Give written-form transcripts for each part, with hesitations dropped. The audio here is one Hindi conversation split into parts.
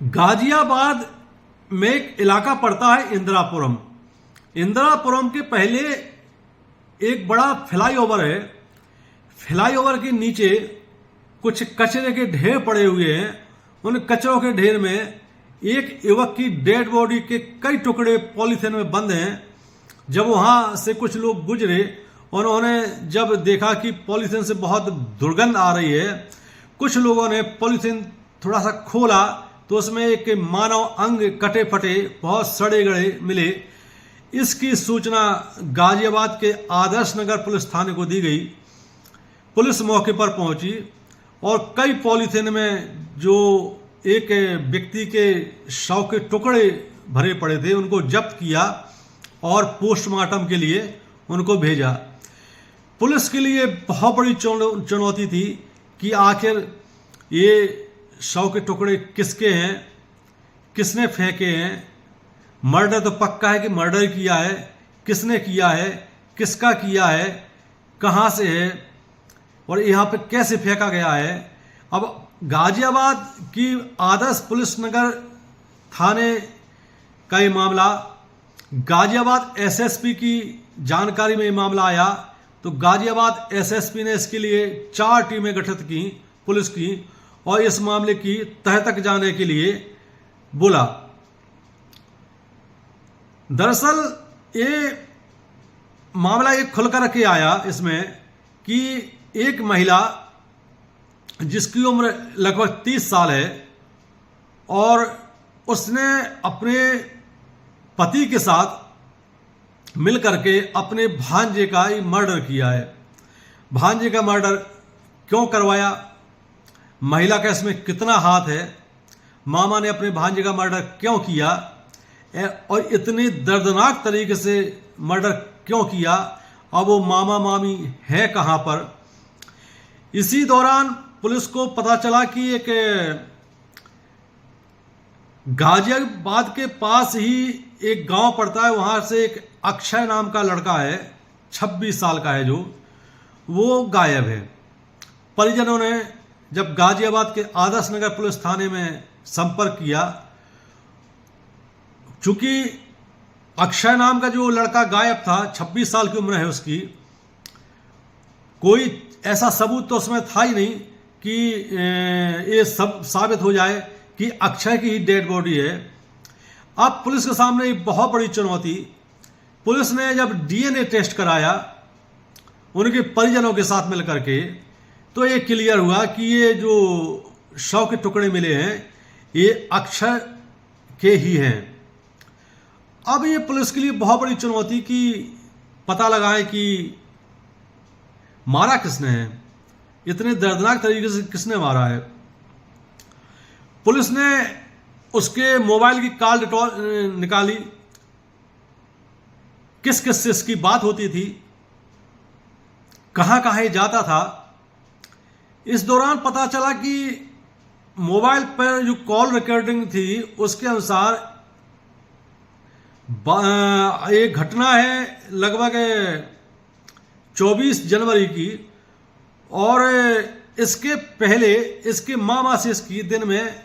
गाजियाबाद में एक इलाका पड़ता है इंदिरापुरम। इंदिरापुरम के पहले एक बड़ा फ्लाईओवर है। फ्लाईओवर के नीचे कुछ कचरे के ढेर पड़े हुए हैं। उन कचरों के ढेर में एक युवक की डेड बॉडी के कई टुकड़े पॉलीथिन में बंद हैं। जब वहां से कुछ लोग गुजरे, उन्होंने जब देखा कि पॉलीथिन से बहुत दुर्गंध आ रही है, कुछ लोगों ने पॉलीथिन थोड़ा सा खोला तो उसमें एक मानव अंग कटे फटे बहुत सड़े गड़े मिले। इसकी सूचना गाजियाबाद के आदर्श नगर पुलिस थाने को दी गई। पुलिस मौके पर पहुंची और कई पॉलीथिन में जो एक व्यक्ति के शव के टुकड़े भरे पड़े थे उनको जब्त किया और पोस्टमार्टम के लिए उनको भेजा। पुलिस के लिए बहुत बड़ी चुनौती थी कि आखिर ये शव के टुकड़े किसके हैं, किसने फेंके हैं। मर्डर तो पक्का है कि मर्डर किया है, किसने किया है, किसका किया है, कहाँ से है और यहाँ पे कैसे फेंका गया है। अब गाजियाबाद की आदर्श पुलिस नगर थाने का ये मामला गाजियाबाद एसएसपी की जानकारी में ये मामला आया तो गाजियाबाद एसएसपी ने इसके लिए 4 टीमें गठित की पुलिस की और इस मामले की तह तक जाने के लिए बोला। दरअसल ये मामला एक खुलकर के आया इसमें कि एक महिला जिसकी उम्र लगभग 30 साल है और उसने अपने पति के साथ मिलकर के अपने भांजे का ही मर्डर किया है। भांजे का मर्डर क्यों करवाया, महिला का इसमें कितना हाथ है, मामा ने अपने भांजे का मर्डर क्यों किया और इतने दर्दनाक तरीके से मर्डर क्यों किया, अब वो मामा मामी है कहां पर। इसी दौरान पुलिस को पता चला कि एक गाजियाबाद के पास ही एक गांव पड़ता है, वहां से एक अक्षय नाम का लड़का है, 26 साल का है, जो वो गायब है। परिजनों ने जब गाजियाबाद के आदर्श नगर पुलिस थाने में संपर्क किया, चूंकि अक्षय नाम का जो लड़का गायब था, 26 साल की उम्र है उसकी, कोई ऐसा सबूत तो उसमें था ही नहीं कि ये सब साबित हो जाए कि अक्षय की ही डेड बॉडी है। अब पुलिस के सामने एक बहुत बड़ी चुनौती। पुलिस ने जब डीएनए टेस्ट कराया उनके परिजनों के साथ मिलकर के, तो ये क्लियर हुआ कि ये जो शव के टुकड़े मिले हैं ये अक्षय के ही हैं। अब ये पुलिस के लिए बहुत बड़ी चुनौती कि पता लगाएं कि मारा किसने है, इतने दर्दनाक तरीके से किसने मारा है। पुलिस ने उसके मोबाइल की कॉल निकाली, किस किस से इसकी बात होती थी, कहां कहां जाता था। इस दौरान पता चला कि मोबाइल पर जो कॉल रिकॉर्डिंग थी उसके अनुसार एक घटना है लगभग 24 जनवरी की और इसके पहले इसके मामा से इसकी दिन में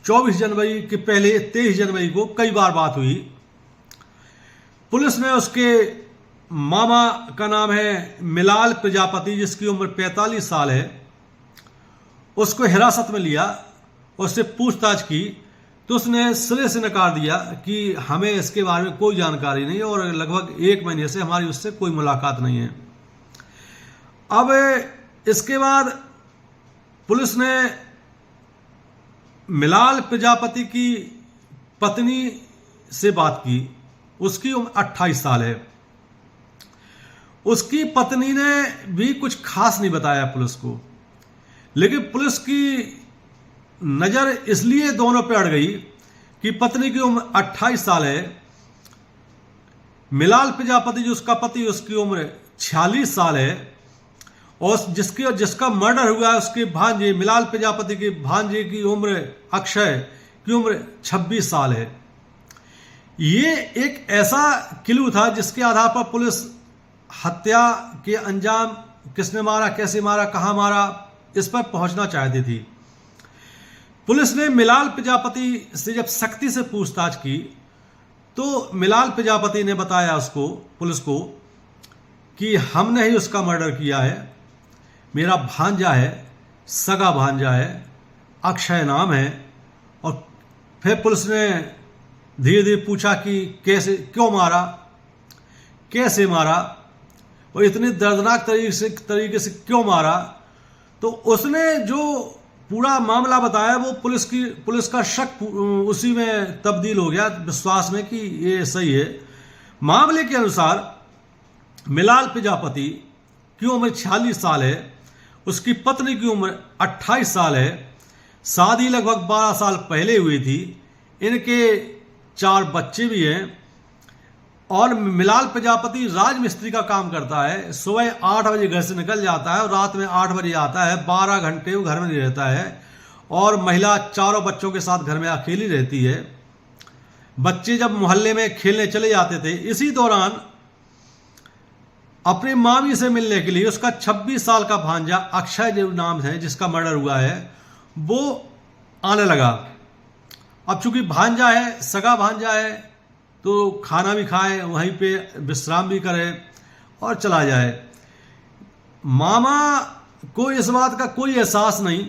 24 जनवरी के पहले 23 जनवरी को कई बार बात हुई। पुलिस ने उसके मामा का नाम है मिलाल प्रजापति, जिसकी उम्र 45 साल है, उसको हिरासत में लिया, उससे पूछताछ की तो उसने सिरे से नकार दिया कि हमें इसके बारे में कोई जानकारी नहीं और लगभग 1 महीने से हमारी उससे कोई मुलाकात नहीं है। अब इसके बाद पुलिस ने मिलाल प्रजापति की पत्नी से बात की, उसकी उम्र 28 साल है। उसकी पत्नी ने भी कुछ खास नहीं बताया पुलिस को, लेकिन पुलिस की नजर इसलिए दोनों पे अड़ गई कि पत्नी की उम्र 28 साल है, मिलाल प्रजापति जो उसका पति उसकी उम्र 46 साल है और जिसका मर्डर हुआ है उसके भांजे मिलाल प्रजापति के भांजे की उम्र अक्षय की उम्र 26 साल है। ये एक ऐसा क्लू था जिसके आधार पर पुलिस हत्या के अंजाम, किसने मारा, कैसे मारा, कहां मारा, इस पर पहुंचना चाहती थी। पुलिस ने मिलाल प्रजापति से जब सख्ती से पूछताछ की तो मिलाल प्रजापति ने बताया उसको, पुलिस को, कि हमने ही उसका मर्डर किया है, मेरा भांजा है, सगा भांजा है, अक्षय नाम है। और फिर पुलिस ने धीरे धीरे पूछा कि कैसे, क्यों मारा, कैसे मारा और इतनी दर्दनाक तरीके से क्यों मारा। तो उसने जो पूरा मामला बताया वो पुलिस का शक उसी में तब्दील हो गया विश्वास में कि ये सही है। मामले के अनुसार मिलाल प्रजापति की उम्र 46 साल है, उसकी पत्नी की उम्र 28 साल है, शादी लगभग 12 साल पहले हुई थी, इनके 4 बच्चे भी हैं। और मिलाल प्रजापति राजमिस्त्री का काम करता है, सुबह 8 बजे घर से निकल जाता है और रात में 8 बजे आता है, 12 घंटे वो घर में नहीं रहता है। और महिला 4 बच्चों के साथ घर में अकेली रहती है। बच्चे जब मोहल्ले में खेलने चले जाते थे, इसी दौरान अपने मामी से मिलने के लिए उसका 26 साल का भांजा अक्षय जो नाम है जिसका मर्डर हुआ है वो आने लगा। अब चूंकि भांजा है, सगा भांजा है, तो खाना भी खाए, वहीं पे विश्राम भी करे और चला जाए। मामा को इस बात का कोई एहसास नहीं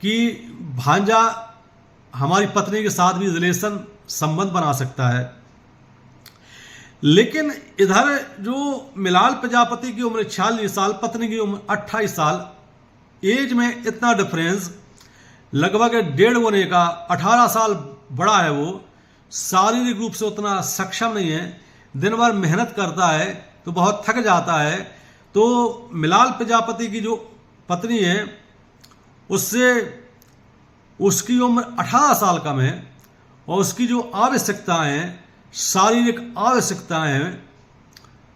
कि भांजा हमारी पत्नी के साथ भी रिलेशन संबंध बना सकता है। लेकिन इधर जो मिलाल प्रजापति की उम्र 46 साल, पत्नी की उम्र 28 साल, एज में इतना डिफरेंस, लगभग 1.5 गुने का, 18 साल बड़ा है वो, शारीरिक रूप से उतना सक्षम नहीं है, दिन भर मेहनत करता है तो बहुत थक जाता है। तो मिलाल प्रजापति की जो पत्नी है उससे उसकी उम्र 18 साल कम है और उसकी जो आवश्यकताएं हैं, शारीरिक आवश्यकताएं हैं,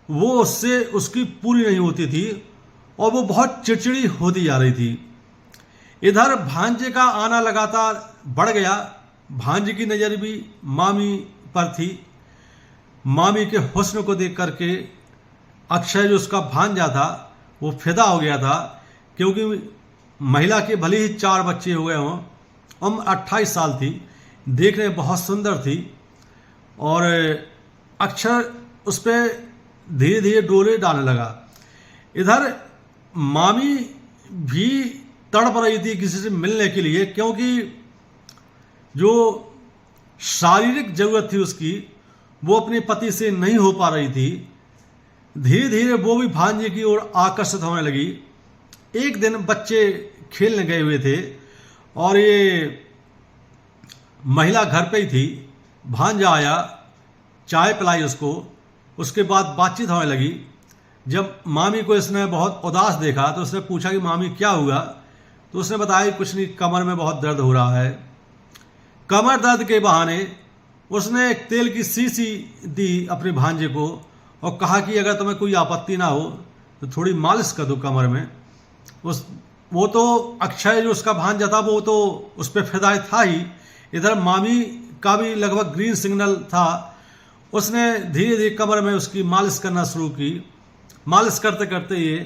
वो उससे उसकी पूरी नहीं होती थी और वो बहुत चिड़चिड़ी होती जा रही थी। इधर भांजे का आना लगातार बढ़ गया। भांजे की नज़र भी मामी पर थी। मामी के हुस्न को देख करके अक्षय जो उसका भांजा था वो फिदा हो गया था, क्योंकि महिला के भले ही 4 बच्चे हो गए हों, उम्र 28 साल थी, देखने में बहुत सुंदर थी और अक्षय उस पर धीरे धीरे डोले डालने लगा। इधर मामी भी तड़प रही थी किसी से मिलने के लिए, क्योंकि जो शारीरिक जरूरत थी उसकी वो अपने पति से नहीं हो पा रही थी। धीरे धीरे वो भी भांजे की ओर आकर्षित होने लगी। एक दिन बच्चे खेलने गए हुए थे और ये महिला घर पे ही थी। भांजा आया, चाय पिलाई उसको, उसके बाद बातचीत होने लगी। जब मामी को इसने बहुत उदास देखा तो उसने पूछा कि मामी क्या हुआ, तो उसने बताया कुछ नहीं, कमर में बहुत दर्द हो रहा है। कमर दर्द के बहाने उसने एक तेल की शीशी दी अपने भांजे को और कहा कि अगर तुम्हें कोई आपत्ति ना हो तो थोड़ी मालिश कर दो कमर में। वो तो अक्षय जो उसका भांजा था वो तो उस पर फिदा था ही। इधर मामी का भी लगभग ग्रीन सिग्नल था। उसने धीरे धीरे कमर में उसकी मालिश करना शुरू की। मालिश करते करते ये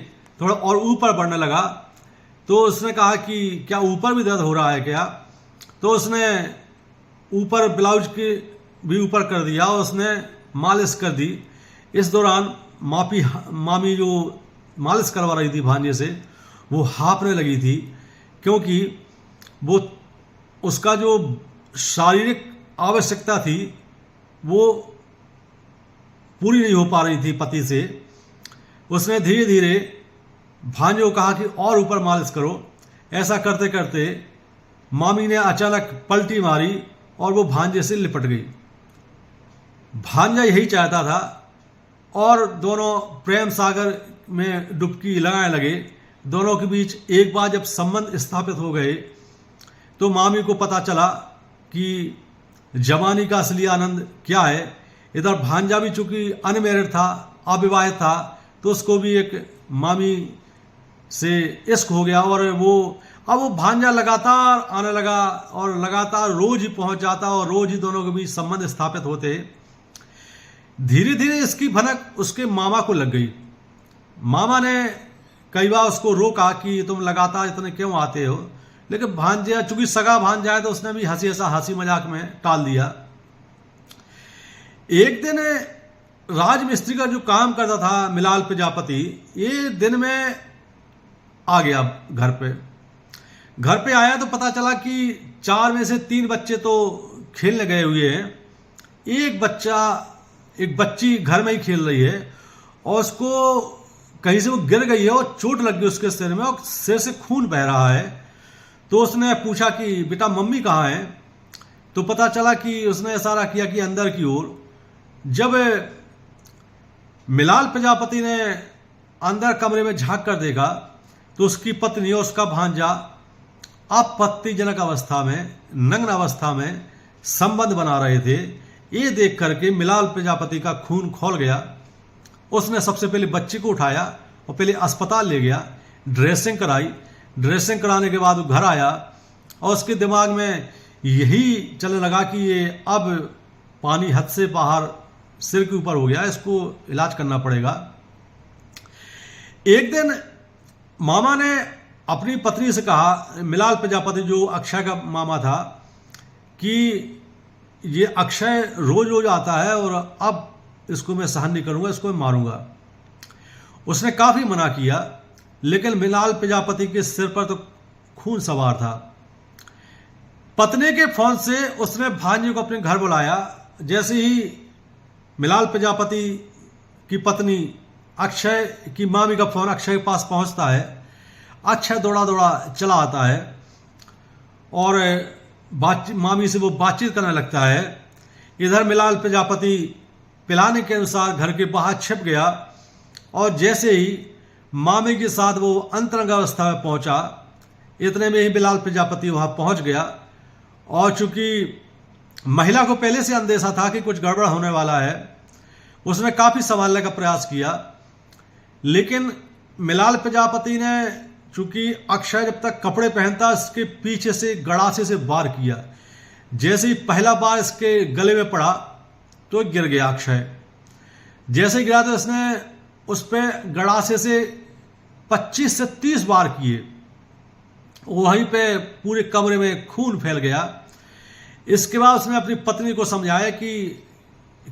थोड़ा और ऊपर बढ़ने लगा। तो उसने कहा कि क्या ऊपर भी दर्द हो रहा है क्या? तो उसने ऊपर ब्लाउज के भी ऊपर कर दिया और उसने मालिश कर दी। इस दौरान मामी जो मालिश करवा रही थी भांजे से वो हाँफने लगी थी, क्योंकि वो उसका जो शारीरिक आवश्यकता थी वो पूरी नहीं हो पा रही थी पति से। उसने धीरे धीरे भांजे को कहा कि और ऊपर मालिश करो। ऐसा करते करते मामी ने अचानक पलटी मारी और वो भांजे से लिपट गई। भांजा यही चाहता था और दोनों प्रेम सागर में डुबकी लगाने लगे। दोनों के बीच एक बार जब संबंध स्थापित हो गए तो मामी को पता चला कि जवानी का असली आनंद क्या है। इधर भांजा भी चूंकि अनमैरिड था, अविवाहित था, तो उसको भी एक मामी से इश्क हो गया और अब वो भांजा लगातार आने लगा और लगातार रोज ही पहुंच जाता और रोज ही दोनों के बीच संबंध स्थापित होते। धीरे धीरे इसकी भनक उसके मामा को लग गई। मामा ने कई बार उसको रोका कि तुम लगातार इतने क्यों आते हो, लेकिन भांजा, चूंकि सगा भांजा है तो उसने भी हंसी मजाक में टाल दिया। एक दिन राजमिस्त्री का जो काम करता था मिलाल प्रजापति, ये दिन में आ गया घर पे। घर पे आया तो पता चला कि 4 में से 3 बच्चे तो खेलने गए हुए हैं, एक बच्ची घर में ही खेल रही है और उसको कहीं से वो गिर गई है और चोट लग गई उसके सिर में और सिर से खून बह रहा है। तो उसने पूछा कि बेटा मम्मी कहाँ है? तो पता चला कि उसने इशारा किया कि अंदर की ओर। जब मिलाल प्रजापति ने अंदर कमरे में झांक कर देखा तो उसकी पत्नी और उसका भांजा आपत्तिजनक अवस्था में, नग्न अवस्था में संबंध बना रहे थे। ये देख करके मिलाल प्रजापति का खून खौल गया। उसने सबसे पहले बच्ची को उठाया और पहले अस्पताल ले गया, ड्रेसिंग कराई। ड्रेसिंग कराने के बाद वो घर आया और उसके दिमाग में यही चलने लगा कि ये अब पानी हद से बाहर सिर के ऊपर हो गया, इसको इलाज करना पड़ेगा। एक दिन मामा ने अपनी पत्नी से कहा, मिलाल प्रजापति जो अक्षय का मामा था, कि ये अक्षय रोज रोज आता है और अब इसको मैं सहन नहीं करूंगा, इसको मैं मारूंगा। उसने काफी मना किया, लेकिन मिलाल प्रजापति के सिर पर तो खून सवार था। पत्नी के फोन से उसने भांजे को अपने घर बुलाया। जैसे ही मिलाल प्रजापति की पत्नी अक्षय की मामी का फोन अक्षय के पास पहुंचता है, अक्षय दौड़ा दौड़ा चला आता है और मामी से वो बातचीत करने लगता है। इधर मिलाल प्रजापति पिलाने के अनुसार घर के बाहर छिप गया और जैसे ही मामी के साथ वो अंतरंग अवस्था में पहुंचा, इतने में ही मिलाल प्रजापति वहां पहुंच गया। और चूंकि महिला को पहले से अंदेशा था कि कुछ गड़बड़ होने वाला है, उसने काफी संभालने का प्रयास किया, लेकिन मिलाल प्रजापति ने, चूंकि अक्षय जब तक कपड़े पहनता, इसके पीछे से गड़ासे से वार किया। जैसे ही पहला बार इसके गले में पड़ा तो गिर गया अक्षय। जैसे गिरा तो इसने उस पर गड़ासे से 25 से 30 बार किए। वहीं पे पूरे कमरे में खून फैल गया। इसके बाद उसने अपनी पत्नी को समझाया कि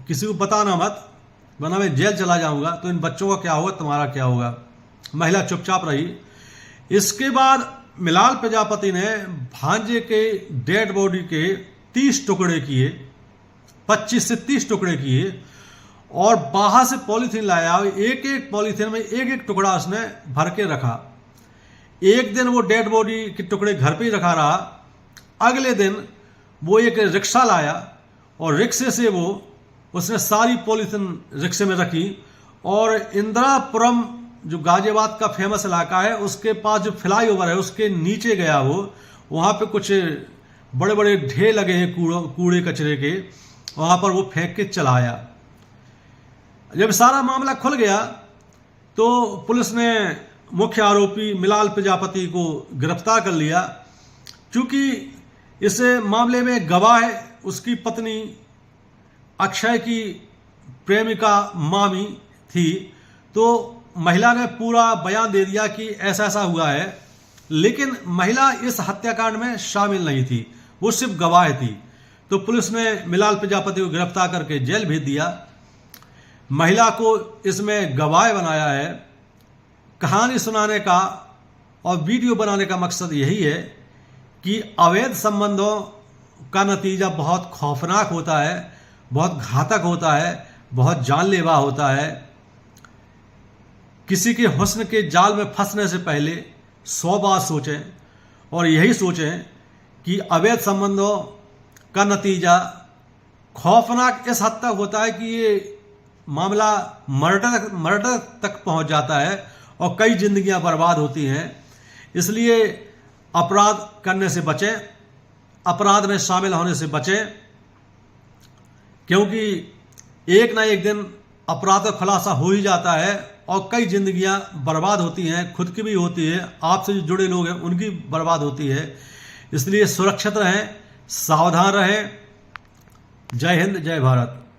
किसी को बताना मत, वरना मैं जेल चला जाऊंगा, तो इन बच्चों का क्या होगा, तुम्हारा क्या होगा। महिला चुपचाप रही। इसके बाद मिलाल प्रजापति ने भांजे के डेड बॉडी के 30 टुकड़े किए, 25 से 30 टुकड़े किए और बाहर से पॉलीथीन लाया। एक एक पॉलीथीन में एक एक टुकड़ा उसने भर के रखा। एक दिन वो डेड बॉडी के टुकड़े घर पे ही रखा रहा। अगले दिन वो एक रिक्शा लाया और रिक्शे से वो उसने सारी पॉलीथीन रिक्शे में रखी और इंदिरापुरम जो गाजियाबाद का फेमस इलाका है, उसके पास जो फ्लाईओवर है उसके नीचे गया। वो वहाँ पे कुछ बड़े बड़े ढेर लगे हैं कूड़े कचरे के, वहाँ पर वो फेंक के चला आया। जब सारा मामला खुल गया तो पुलिस ने मुख्य आरोपी मिलाल प्रजापति को गिरफ्तार कर लिया। चूंकि इस मामले में गवाह उसकी पत्नी अक्षय की प्रेमिका मामी थी, तो महिला ने पूरा बयान दे दिया कि ऐसा ऐसा हुआ है, लेकिन महिला इस हत्याकांड में शामिल नहीं थी, वो सिर्फ गवाह थी। तो पुलिस ने मिलाल प्रजापति को गिरफ्तार करके जेल भेज दिया। महिला को इसमें गवाह बनाया है। कहानी सुनाने का और वीडियो बनाने का मकसद यही है कि अवैध संबंधों का नतीजा बहुत खौफनाक होता है, बहुत घातक होता है, बहुत जानलेवा होता है। किसी के हुस्न के जाल में फंसने से पहले 100 बार सोचें और यही सोचें कि अवैध संबंधों का नतीजा खौफनाक इस हद तक होता है कि ये मामला मर्डर तक पहुंच जाता है और कई जिंदगियां बर्बाद होती हैं। इसलिए अपराध करने से बचें, अपराध में शामिल होने से बचें, क्योंकि एक ना एक दिन अपराध का खुलासा हो ही जाता है और कई जिंदगियां बर्बाद होती हैं, खुद की भी होती है, आपसे जो जुड़े लोग हैं उनकी बर्बाद होती है। इसलिए सुरक्षित रहें, सावधान रहें। जय हिंद, जय भारत।